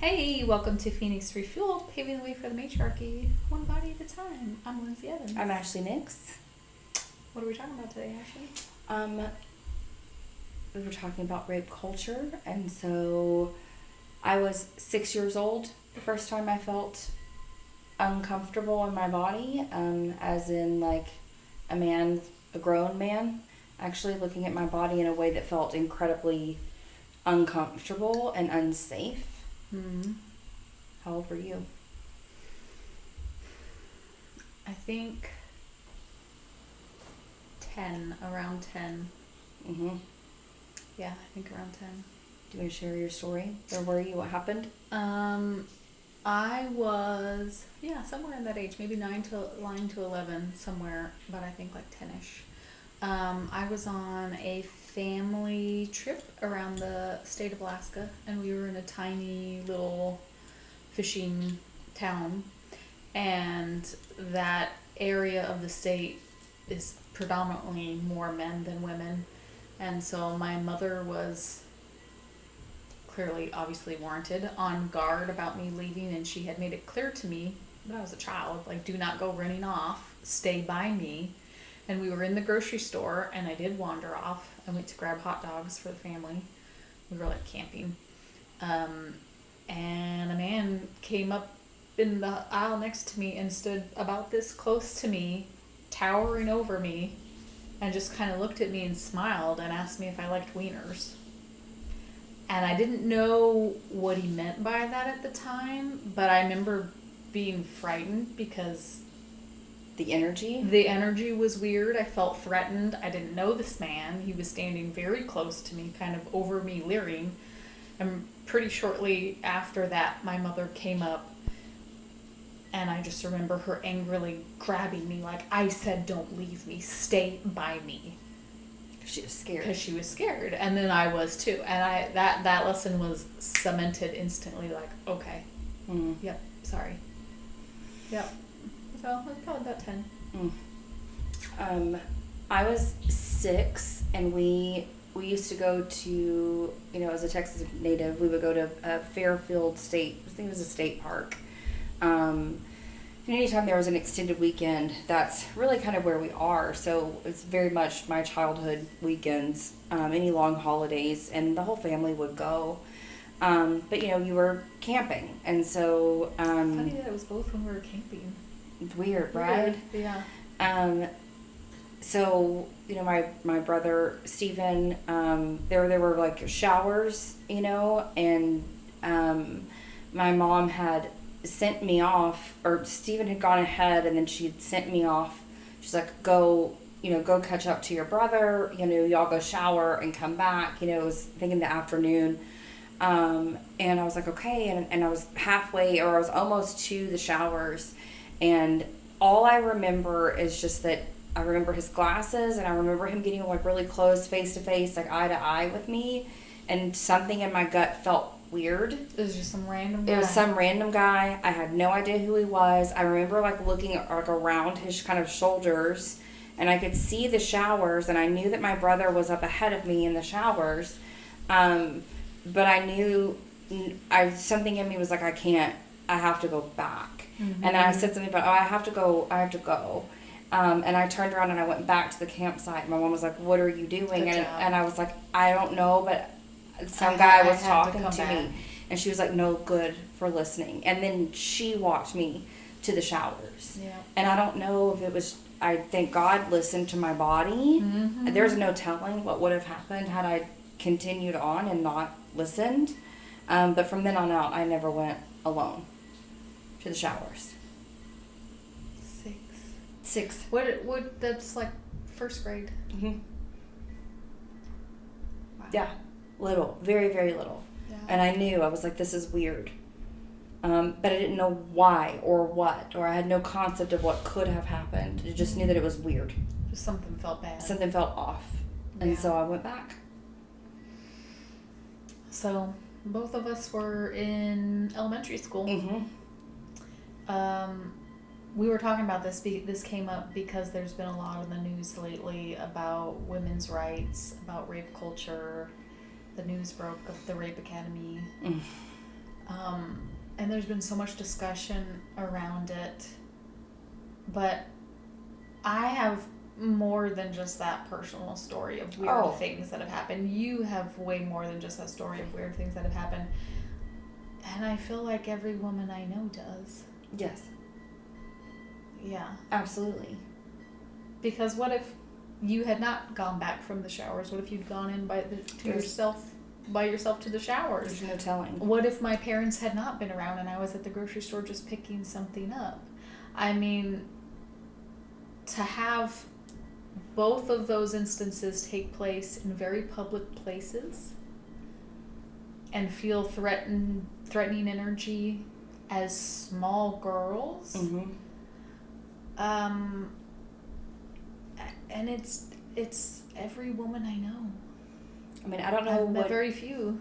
Hey, welcome to Phoenix Refuel, paving the way for the matriarchy, one body at a time. I'm Lindsay Evans. I'm Ashley Nix. What are we talking about today, Ashley? We were talking about rape culture, and so I was 6 years old the first time I felt uncomfortable in my body, as in like a grown man, actually looking at my body in a way that felt incredibly uncomfortable and unsafe. Mm-hmm. How old were you? I think 10, around 10. Mm-hmm. Yeah, I think around 10. Do you want to share your story? Where were you? What happened? I was, somewhere in that age, maybe 9 to 11, somewhere, but I think like 10-ish. I was on a family trip around the state of Alaska, and we were in a tiny little fishing town, and that area of the state is predominantly more men than women, and so my mother was clearly, obviously warranted, on guard about me leaving, and she had made it clear to me when I was a child, like, do not go running off, stay by me. And we were in the grocery store, and I did wander off. I went to grab hot dogs for the family. We were like camping. And a man came up in the aisle next to me and stood about this close to me, towering over me, and just kind of looked at me and smiled and asked me if I liked wieners. And I didn't know what he meant by that at the time, but I remember being frightened because The energy? the energy was weird. I felt threatened. I didn't know this man. He was standing very close to me, kind of over me, leering. And pretty shortly after that, my mother came up, and I just remember her angrily grabbing me, like, I said, don't leave me. Stay by me. She was scared. Because she was scared. And then I was too. And that lesson was cemented instantly, like, okay. Mm. Yep, sorry. Yep. So I was probably about 10. I was 6, and we used to go to, as a Texas native, we would go to Fairfield State. I think it was a state park. And anytime there was an extended weekend, that's really kind of where we are. So it's very much my childhood weekends, any long holidays, and the whole family would go. But you were camping, and so Funny that it was both when we were camping. it's weird, right? Yeah. So my brother Stephen, there were like showers, and my mom had sent me off, or Stephen had gone ahead, and then she'd sent me off. She's like, go catch up to your brother, y'all go shower and come back. It was, I think, in the afternoon. And I was like, okay, and I was halfway, or I was almost to the showers, and all I remember is just that I remember his glasses, and I remember him getting like really close, face to face, like eye to eye with me, and something in my gut felt weird. It was just some random guy. It was some random guy. I had no idea who he was. I remember like looking like around his kind of shoulders, and I could see the showers, and I knew that my brother was up ahead of me in the showers. But I knew something in me was like, I have to go back. Mm-hmm. And then I said something about, I have to go. And I turned around and I went back to the campsite. My mom was like, what are you doing? And I was like, I don't know, but some guy was talking to me. And she was like, no, good for listening. And then she walked me to the showers. Yeah. And I don't know if it was, I think God listened to my body. Mm-hmm. There's no telling what would have happened had I continued on and not listened. But from then on out, I never went alone to the showers. 6. What that's like first grade. Mm-hmm. Wow. Yeah, little, very, very little. Yeah. And I knew, I was like, this is weird. But I didn't know why or what, or I had no concept of what could have happened. I just knew that it was weird. Just something felt bad. Something felt off. And so I went back. So both of us were in elementary school. Mm-hmm. We were talking about this. This came up because there's been a lot in the news lately about women's rights, about rape culture. The news broke of the Rape Academy. And there's been so much discussion around it. But I have more than just that personal story of weird things that have happened. You have way more than just that story of weird things that have happened. And I feel like every woman I know does. Yes. Yeah. Absolutely. Because what if you had not gone back from the showers? What if you'd gone in by yourself to the showers? There's no telling. What if my parents had not been around and I was at the grocery store just picking something up? I mean, to have both of those instances take place in very public places and feel threatening energy as small girls. Mm-hmm. And it's every woman I know. I mean, I don't know. I've met very few.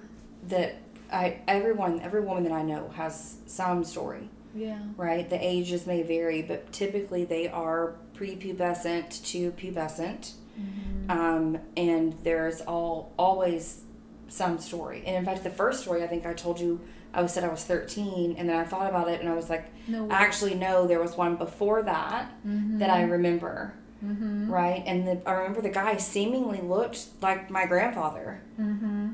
Every woman that I know has some story. Yeah. Right? The ages may vary, but typically they are prepubescent to pubescent. Mm-hmm. And there's always some story. And in fact, the first story I think I told you, I said I was 13, and then I thought about it and I was like, no, actually, no, there was one before that that I remember. Mm-hmm. Right? And I remember the guy seemingly looked like my grandfather. Mm-hmm.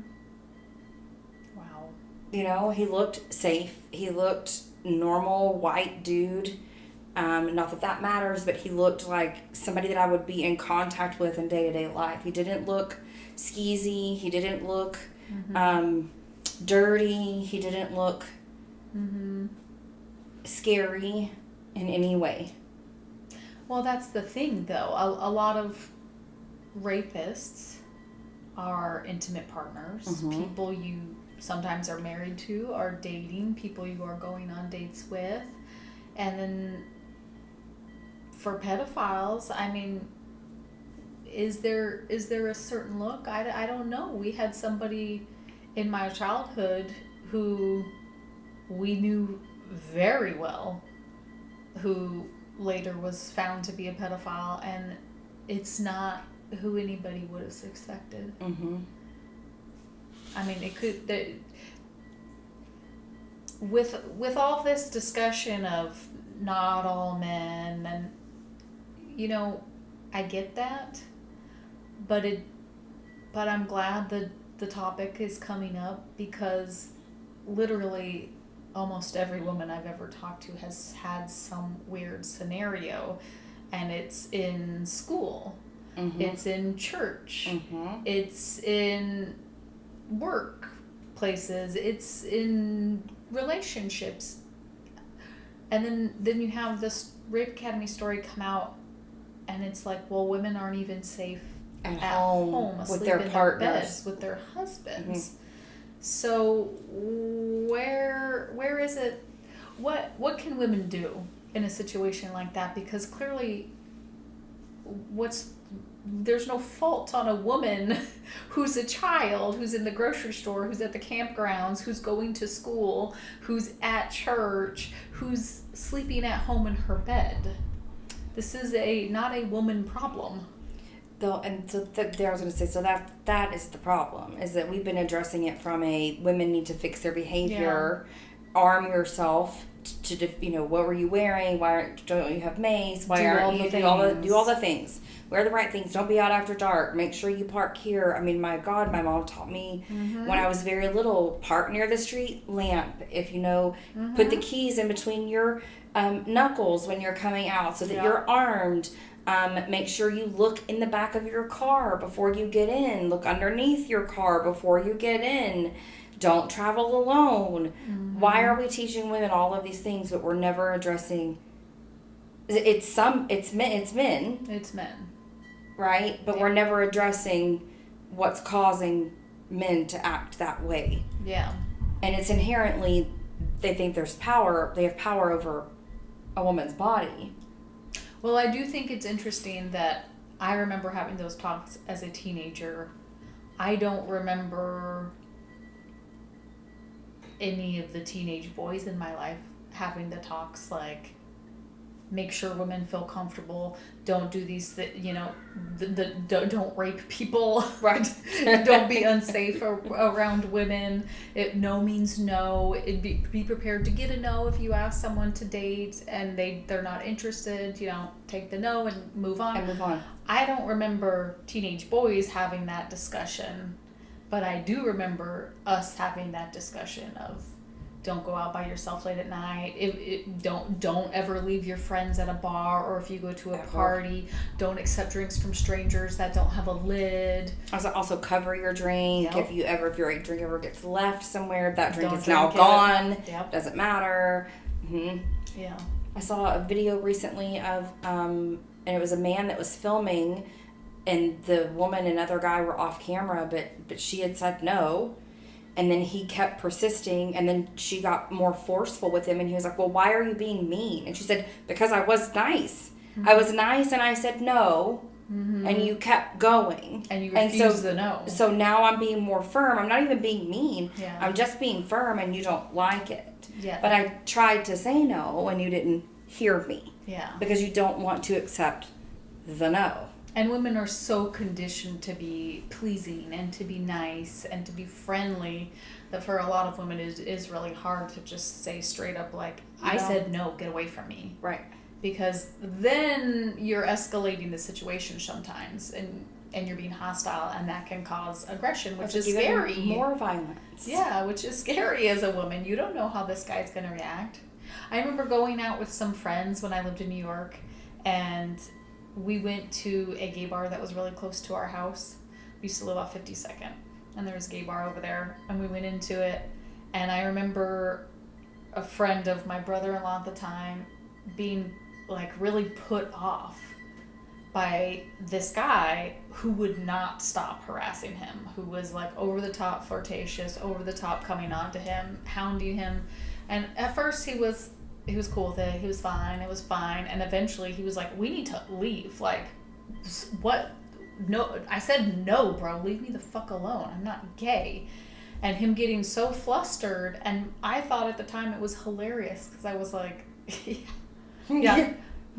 Wow. You know, he looked safe. He looked normal, white dude. Not that matters, but he looked like somebody that I would be in contact with in day-to-day life. He didn't look skeezy. He didn't look dirty. He didn't look scary in any way. Well, that's the thing, though. A lot of rapists are intimate partners. Mm-hmm. People you sometimes are married to, are dating, people you are going on dates with. And then for pedophiles, I mean, is there a certain look? I don't know. We had somebody in my childhood who we knew very well, who later was found to be a pedophile, and it's not who anybody would have expected. Mm-hmm. I mean, it could... With all this discussion of not all men, and, you know, I get that, but I'm glad that the topic is coming up, because literally almost every woman I've ever talked to has had some weird scenario, and it's in school, it's in church, it's in work places, it's in relationships. And then you have this Rape Academy story come out, and it's like, well, women aren't even safe at home with asleep their in partners, their beds with their husbands. So where is it? What can women do in a situation like that? Because clearly, there's no fault on a woman who's a child, who's in the grocery store, who's at the campgrounds, who's going to school, who's at church, who's sleeping at home in her bed. This is not a woman problem. Though, and so there I was going to say, so that is the problem, is that we've been addressing it from a women need to fix their behavior, arm yourself to what were you wearing? Why don't you have mace? Why aren't you do all the things? Wear the right things. Don't be out after dark. Make sure you park here. I mean, my God, my mom taught me when I was very little, park near the street lamp. If put the keys in between your knuckles when you're coming out so that you're armed. Make sure you look in the back of your car before you get in. Look underneath your car before you get in. Don't travel alone. Why are we teaching women all of these things, but we're never addressing? It's men. Right? But we're never addressing what's causing men to act that way. Yeah. And it's inherently, they think they have power over a woman's body. Well, I do think it's interesting that I remember having those talks as a teenager. I don't remember any of the teenage boys in my life having the talks like make sure women feel comfortable. Don't do these, don't rape people. Right. Don't be unsafe around women. No means no. Be prepared to get a no if you ask someone to date and they're not interested. Take the no and move on. I don't remember teenage boys having that discussion, but I do remember us having that discussion of, don't go out by yourself late at night. Don't ever leave your friends at a bar, or if you go to a party, don't accept drinks from strangers that don't have a lid. Also cover your drink. Yep. If your drink ever gets left somewhere, that drink is now drink gone. Yep. Doesn't matter. Yeah. I saw a video recently of and it was a man that was filming, and the woman and other guy were off camera, but she had said no. And then he kept persisting, and then she got more forceful with him, and he was like, well, why are you being mean? And she said, because I was nice. Mm-hmm. I was nice, and I said no, and you kept going. And you refused the no. So now I'm being more firm. I'm not even being mean. Yeah. I'm just being firm, and you don't like it. Yeah. But I tried to say no, and you didn't hear me. Yeah. Because you don't want to accept the no. And women are so conditioned to be pleasing and to be nice and to be friendly that for a lot of women it is really hard to just say straight up, like, I said no, get away from me. Right. Because then you're escalating the situation sometimes and you're being hostile, and that can cause aggression, which is scary. More violence. Yeah, which is scary as a woman. You don't know how this guy's going to react. I remember going out with some friends when I lived in New York, and we went to a gay bar that was really close to our house. We used to live off 52nd, and there was a gay bar over there, and we went into it, and I remember a friend of my brother-in-law at the time being like really put off by this guy who would not stop harassing him, who was like over the top flirtatious, over the top coming on to him, hounding him. And at first he was cool with it. He was fine. It was fine. And eventually he was like, we need to leave. Like, what? No, I said, no, bro, leave me the fuck alone. I'm not gay. And him getting so flustered. And I thought at the time it was hilarious because I was like, yeah,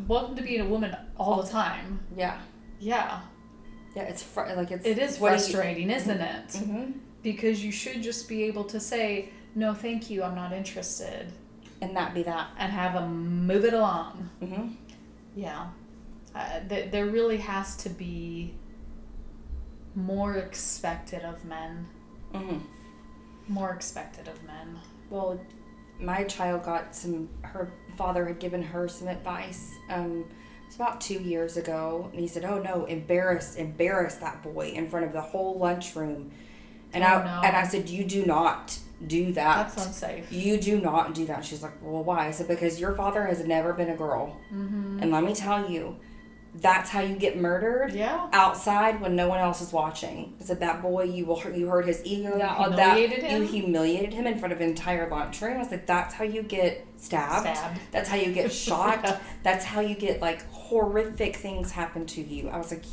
welcome to being a woman all the time. Yeah. Yeah. Yeah, it is frustrating, isn't it? Mm-hmm. Because you should just be able to say, no, thank you, I'm not interested. And that be that. And have them move it along. Mm-hmm. Yeah. There really has to be more expected of men. Mm-hmm. More expected of men. Well, my child her father had given her some advice. It's about 2 years ago. And he said, oh no, embarrass that boy in front of the whole lunchroom. And I said, you do not do that. That's unsafe. You do not do that. She's like, well, why? I said, because your father has never been a girl. Mm-hmm. And let me tell you, that's how you get murdered. Yeah. Outside when no one else is watching. I said, that boy, you hurt his ego. You humiliated him in front of an entire lunchroom. I said, that's how you get stabbed. That's how you get shot. Yeah. That's how you get like horrific things happen to you. I was like,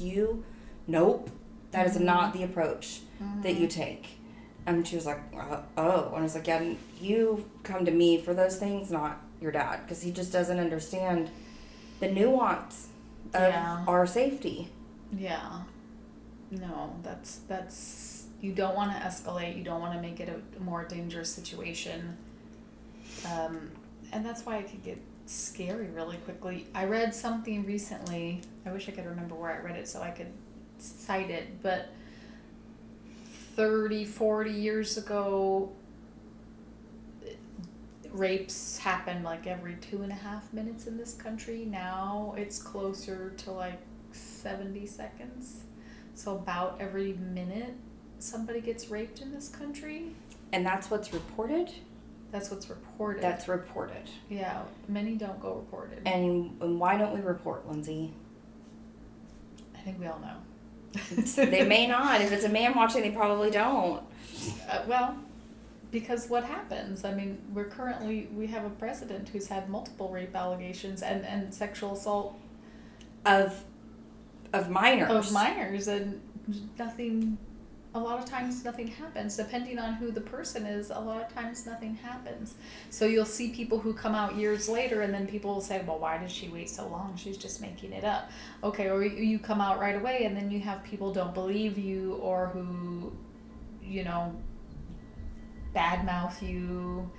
nope. That is not the approach that you take. And she was like, oh. And I was like, yeah, you come to me for those things, not your dad. Because he just doesn't understand the nuance of our safety. Yeah. No, that's you don't want to escalate. You don't want to make it a more dangerous situation. And that's why it could get scary really quickly. I read something recently. I wish I could remember where I read it so I could cite it. But 30, 40 years ago, rapes happened like every 2.5 minutes in this country. Now it's closer to like 70 seconds. So about every minute somebody gets raped in this country. And that's what's reported? That's what's reported. That's reported. Yeah, many don't go reported. And why don't we report, Lindsay? I think we all know. They may not. If it's a man watching, they probably don't. Well, because what happens? I mean, we have a president who's had multiple rape allegations and sexual assault of minors. Of minors, and nothing a lot of times nothing happens. Depending on who the person is, a lot of times nothing happens. So you'll see people who come out years later, and then people will say, well, why did she wait so long? She's just making it up. Okay, or you come out right away, and then you have people don't believe you, or who, badmouth you.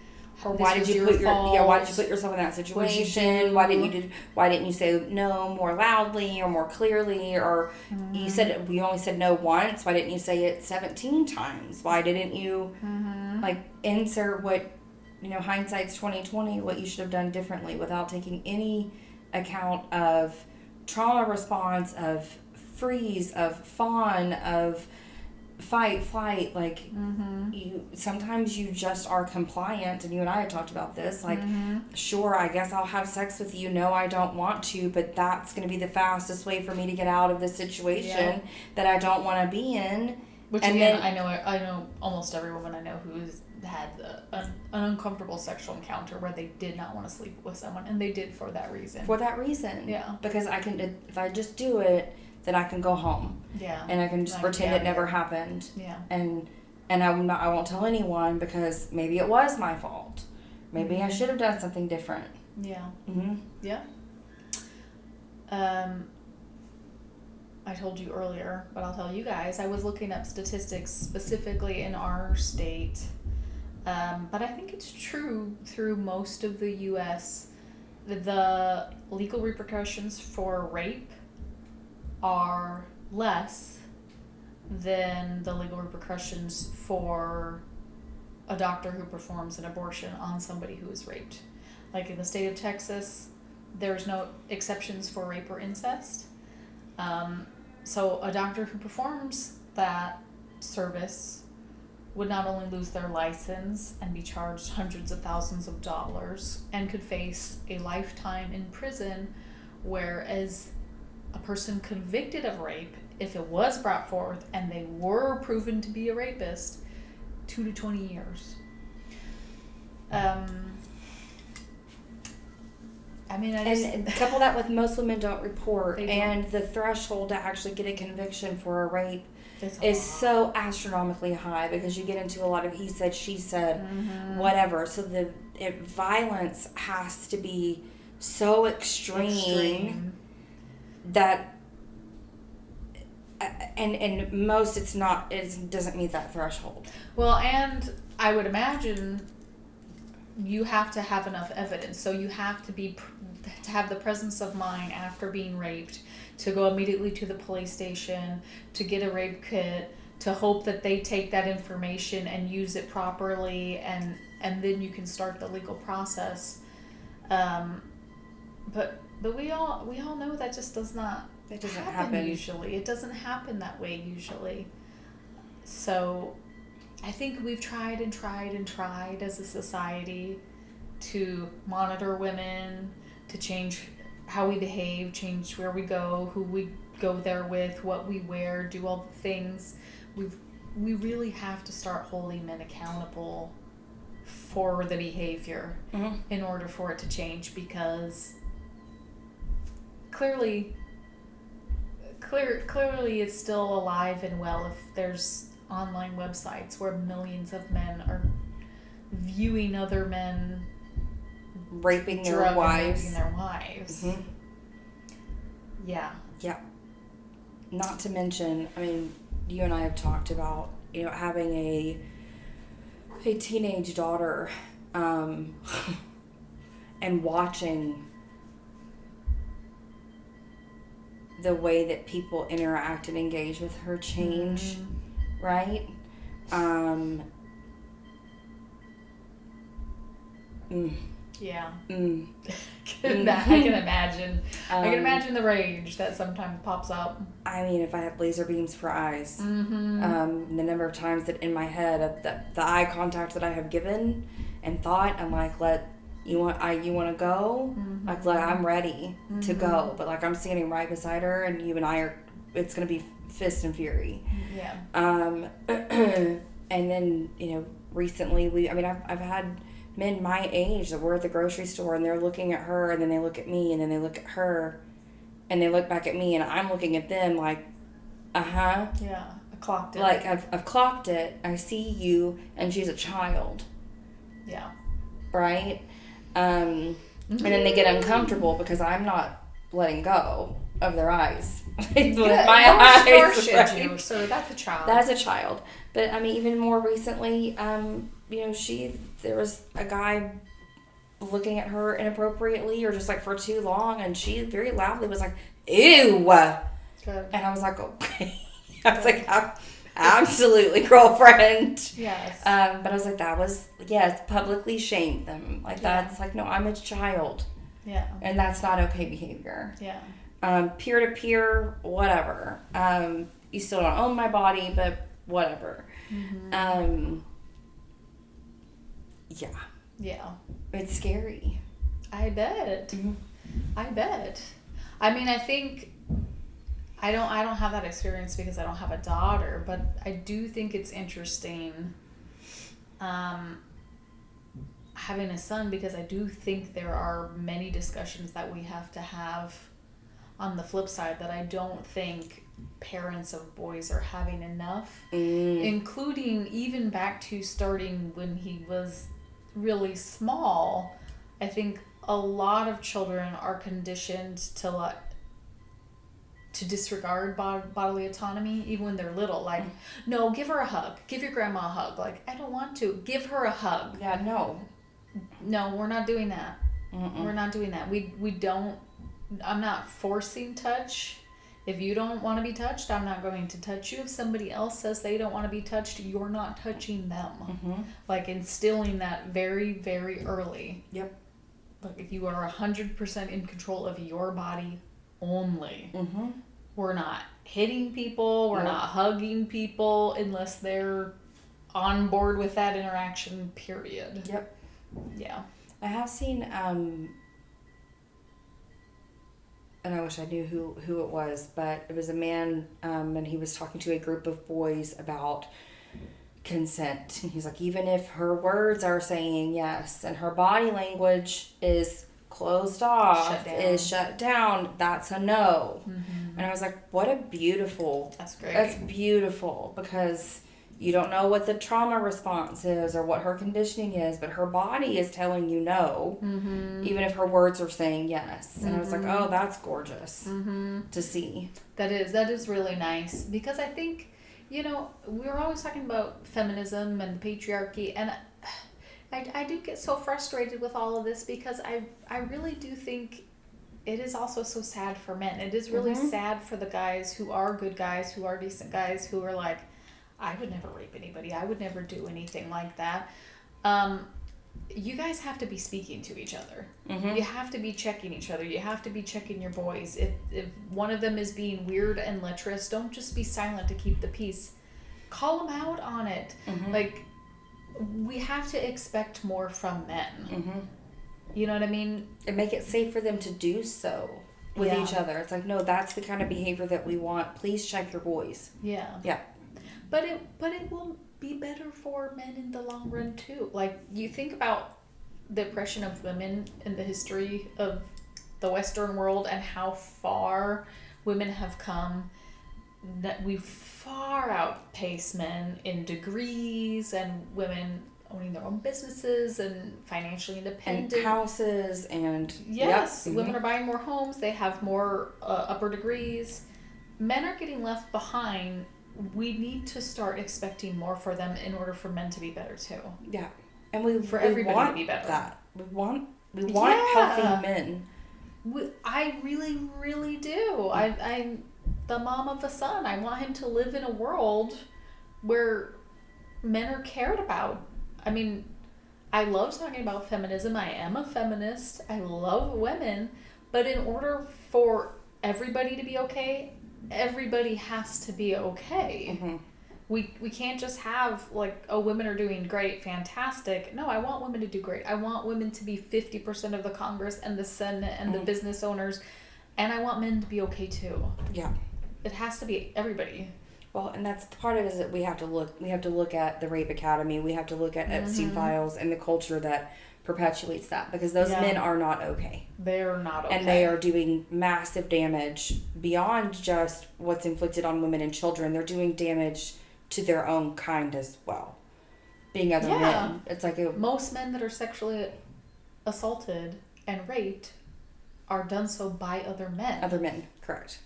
Or why did you put yourself in that situation? Why didn't you say no more loudly or more clearly? Or you said we only said no once. Why didn't you say it 17 times? Why didn't you insert what hindsight's 2020? What you should have done differently without taking any account of trauma response, of freeze, of fawn, of fight, flight, sometimes you just are compliant, and you and I had talked about this, sure, I guess I'll have sex with you, no, I don't want to, but that's going to be the fastest way for me to get out of this situation that I don't want to be in. Which, and again, I know almost every woman I know who's had an uncomfortable sexual encounter where they did not want to sleep with someone, and they did for that reason. Yeah. Because if I just do it, then I can go home. Yeah. And I can just pretend it never happened. Yeah. And I won't tell anyone because maybe it was my fault. Maybe I should have done something different. Yeah. Mm-hmm. Yeah. I told you earlier, but I'll tell you guys, I was looking up statistics specifically in our state. But I think it's true through most of the U.S. The legal repercussions for rape are less than the legal repercussions for a doctor who performs an abortion on somebody who is raped. Like in the state of Texas, there's no exceptions for rape or incest. So a doctor who performs that service would not only lose their license and be charged hundreds of thousands of dollars and could face a lifetime in prison, whereas a person convicted of rape, if it was brought forth and they were proven to be a rapist, 2 to 20 years. And couple that with most women don't report, and the threshold to actually get a conviction for a rape is so astronomically high because you get into a lot of he said, she said, whatever. So the violence has to be so extreme. That and most it doesn't meet that threshold. Well, and I would imagine you have to have enough evidence, so you have to have the presence of mind after being raped to go immediately to the police station, to get a rape kit, to hope that they take that information and use it properly, and then you can start the legal process. But we all know that just doesn't happen usually. It doesn't happen that way usually. So I think we've tried as a society to monitor women, to change how we behave, change where we go, who we go there with, what we wear, do all the things. We really have to start holding men accountable for the behavior in order for it to change, because clearly it's still alive and well if there's online websites where millions of men are viewing other men raping their wives. Mm-hmm. Yeah. Not to mention, you and I have talked about, having a teenage daughter, and watching the way that people interact and engage with her change, right? Yeah. I can imagine. I can imagine the rage that sometimes pops up. If I have laser beams for eyes, the number of times that in my head, the eye contact that I have given and thought, I'm like, you want to go? Like, I'm ready to go, but I'm standing right beside her, and you and I are. It's gonna be fist and fury. Yeah. And then recently I've had men my age that were at the grocery store and they're looking at her, and then they look at me, and then they look at her, and they look back at me, and I'm looking at them like, Yeah. A Clocked it. Like, I've clocked it. I see you, and she's a child. Yeah. Right? And then they get uncomfortable because I'm not letting go of their eyes. With my eyes. Nor should right? you. So that's a child. That's a child. But, I mean, even more recently, there was a guy looking at her inappropriately or just, like, for too long, and she very loudly was like, ew! Good. And I was like, okay. I was like, absolutely, girlfriend. Yes. But I was like, publicly shamed them. Like, that's like, no, I'm a child. Yeah. And that's not okay behavior. Yeah. Peer-to-peer, whatever. You still don't own my body, but whatever. Mm-hmm. Yeah. Yeah. It's scary. I bet. Mm-hmm. I bet. I mean, I think I don't have that experience because I don't have a daughter, but I do think it's interesting having a son, because I do think there are many discussions that we have to have on the flip side that I don't think parents of boys are having enough, including even back to starting when he was really small. I think a lot of children are conditioned to disregard bodily autonomy even when they're little. Like, no, give her a hug. Give your grandma a hug. Like, I don't want to. Give her a hug. Yeah, no. No, we're not doing that. Mm-mm. We're not doing that. We don't. I'm not forcing touch. If you don't want to be touched, I'm not going to touch you. If somebody else says they don't want to be touched, you're not touching them. Mm-hmm. Like, instilling that very, very early. Yep. Like, you are 100% in control of your body only. Mm-hmm. We're not hitting people. We're not hugging people unless they're on board with that interaction, period. Yep. Yeah. I have seen, and I wish I knew who it was, but it was a man, and he was talking to a group of boys about consent. And he's like, even if her words are saying yes and her body language is closed off, is shut down, that's a no. Mm-hmm. And I was like, what a beautiful, that's great. That's beautiful, because you don't know what the trauma response is or what her conditioning is, but her body is telling you no, even if her words are saying yes. And I was like, oh, that's gorgeous to see. That is really nice, because I think, we were always talking about feminism and patriarchy, and I do get so frustrated with all of this, because I really do think it is also so sad for men. It is really sad for the guys who are good guys, who are decent guys, who are like, I would never rape anybody. I would never do anything like that. You guys have to be speaking to each other. You have to be checking each other. You have to be checking your boys. If one of them is being weird and lecherous, don't just be silent to keep the peace. Call them out on it. Like, we have to expect more from men. You know what I mean? And make it safe for them to do so with each other. It's like, no, that's the kind of behavior that we want. Please check your boys. Yeah. Yeah. But it will be better for men in the long run too. Like, you think about the oppression of women in the history of the Western world and how far women have come, that we far outpace men in degrees, and women owning their own businesses and financially independent. And houses and... Yes, women are buying more homes. They have more upper degrees. Men are getting left behind. We need to start expecting more for them in order for men to be better too. Yeah. And we everybody to be better. That. We want healthy men. I really, really do. I'm the mom of a son. I want him to live in a world where men are cared about. I mean, I love talking about feminism. I am a feminist. I love women. But in order for everybody to be okay, everybody has to be okay. We can't just have, like, oh, women are doing great, fantastic. No, I want women to do great. I want women to be 50% of the Congress and the Senate and the business owners. And I want men to be okay too. Yeah. It has to be everybody. Well, and that's the part of it, is that we have to look at the Rape Academy. We have to look at Epstein Files and the culture that perpetuates that, because those Yeah. men are not okay. They're not okay. And they are doing massive damage beyond just what's inflicted on women and children. They're doing damage to their own kind as well. Being other men. It's like most men that are sexually assaulted and raped are done so by other men. Other men, correct.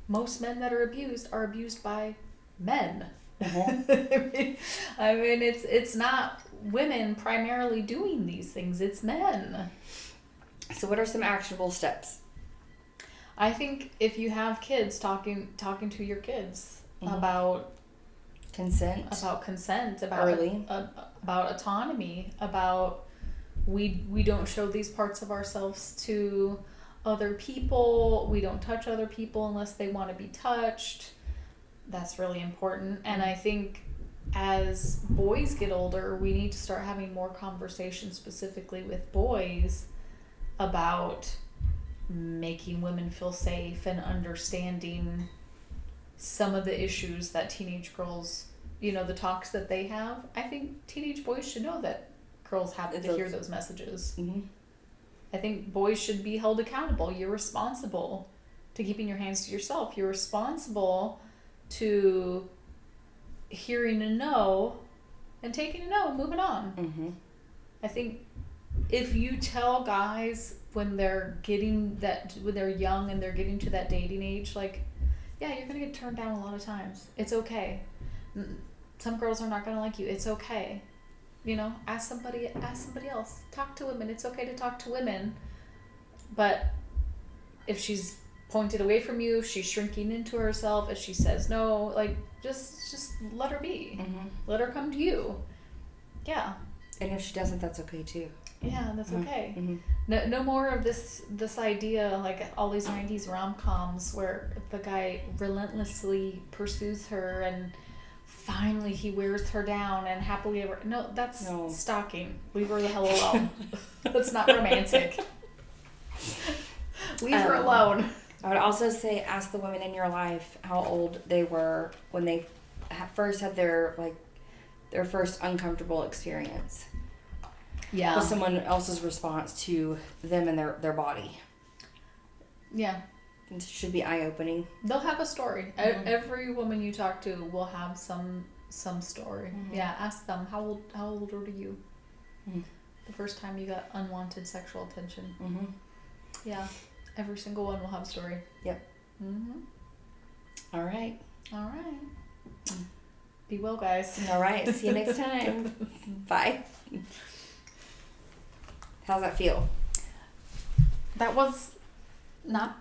Most men that are abused by men. Mm-hmm. I mean, it's not women primarily doing these things, it's men. So what are some actionable steps? I think if you have kids, talking to your kids about consent, about early, about autonomy, about we don't show these parts of ourselves to other people. We don't touch other people unless they want to be touched. That's really important. And I think as boys get older, we need to start having more conversations specifically with boys about making women feel safe and understanding some of the issues that teenage girls, the talks that they have. I think teenage boys should know that girls have to hear those messages. Mm-hmm. I think boys should be held accountable. You're responsible to keeping your hands to yourself. You're responsible to hearing a no and taking a no and moving on. Mm-hmm. I think if you tell guys when they're young and they're getting to that dating age, like, yeah, you're gonna get turned down a lot of times. It's okay. Some girls are not gonna like you. It's okay. Ask somebody else. Talk to women. It's okay to talk to women. But if she's pointed away from you, if she's shrinking into herself, if she says no, like, just let her be. Mm-hmm. Let her come to you. Yeah. And if she doesn't, that's okay too. Yeah, that's okay. Mm-hmm. No more of this idea, like all these 90s rom-coms where the guy relentlessly pursues her and finally he wears her down and happily ever... No, that's stalking. Leave her the hell alone. That's not romantic. Leave her alone. I would also say ask the women in your life how old they were when they first had their first uncomfortable experience. Yeah. With someone else's response to them and their body. Yeah. It should be eye-opening. They'll have a story. Mm-hmm. Every woman you talk to will have some story. Mm-hmm. Yeah, ask them, how old were you? Mm-hmm. The first time you got unwanted sexual attention. Mm-hmm. Yeah. Every single one will have a story. Yep. Mm-hmm. All right. Be well, guys. All right. See you next time. Bye. How's that feel? That was not